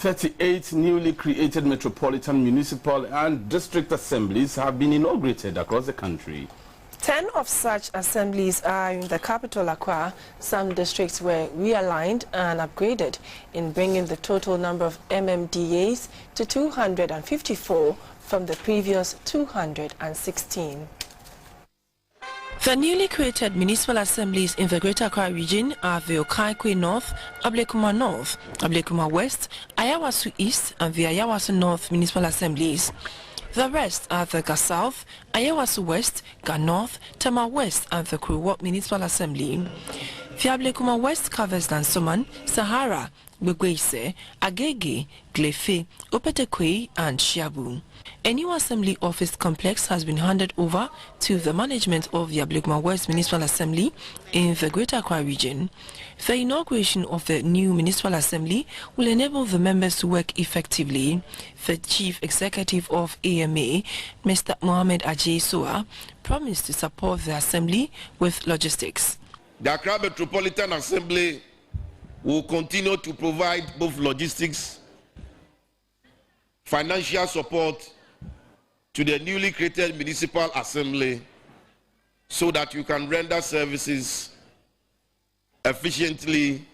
38 newly created Metropolitan, Municipal and District Assemblies have been inaugurated across the country. 10 of such assemblies are in the capital, Accra. Some districts were realigned and upgraded in bringing the total number of MMDAs to 254 from the previous 216. The newly created municipal assemblies in the Greater Accra region are the Okaikwe North, Ablekuma North, Ablekuma West, Ayawasu East and the Ayawasu North municipal assemblies. The rest are the Ga South, Ayawasu West, Ga North, Tema West and the Kuruwot municipal assembly. The Ablekuma West covers Dansoman, Sahara, Begweise, Agege, Glefe, Opetekwe and Shiabu. A new assembly office complex has been handed over to the management of the Ablekuma West Municipal Assembly in the Greater Accra region. The inauguration of the new municipal assembly will enable the members to work effectively. The chief executive of AMA, Mr. Mohamed Ajay Soa, promised to support the assembly with logistics. The Accra Metropolitan Assembly will continue to provide both logistics, financial support to the newly created municipal assembly so that you can render services efficiently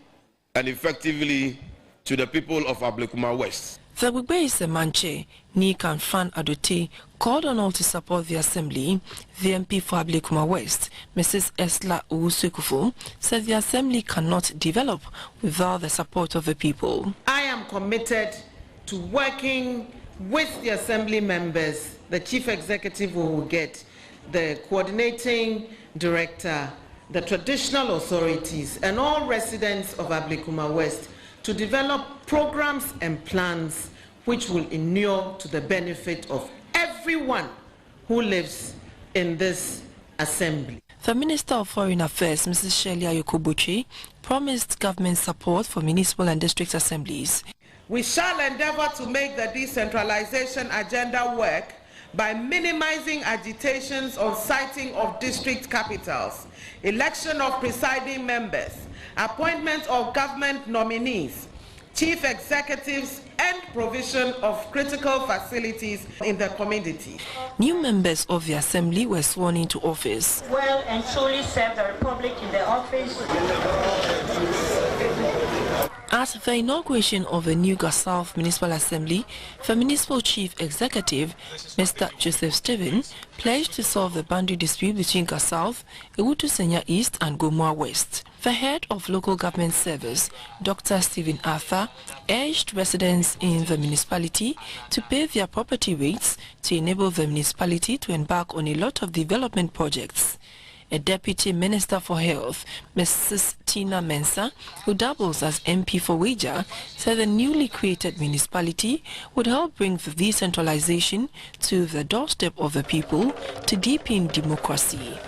and effectively to the people of Ablekuma West. The Begweise Manche, Nikan Fan Adote, called on all to support the assembly. The MP for Ablekuma West, Mrs. Esla Owusu-Ekufo, said the assembly cannot develop without the support of the people. I am committed to working with the assembly members, the chief executive who will get, the coordinating director, the traditional authorities, and all residents of Ablekuma West to develop programs and plans which will inure to the benefit of everyone who lives in this assembly. The Minister of Foreign Affairs, Mrs. Shelia Yokobuchi, promised government support for municipal and district assemblies. We shall endeavor to make the decentralization agenda work by minimizing agitations on siting of district capitals, election of presiding members, appointment of government nominees, chief executives, and provision of critical facilities in the community. New members of the assembly were sworn into office. Well and truly serve the Republic in the office. At the inauguration of the new Ga South Municipal Assembly, the Municipal Chief Executive, Mr. Joseph Stephen, pledged to solve the boundary dispute between Ga South, Ewutu Senya East and Gomua West. The head of local government service, Dr. Stephen Arthur, urged residents in the municipality to pay their property rates to enable the municipality to embark on a lot of development projects. A Deputy Minister for Health, Mrs. Tina Mensah, who doubles as MP for Waja, said the newly created municipality would help bring the decentralization to the doorstep of the people to deepen democracy.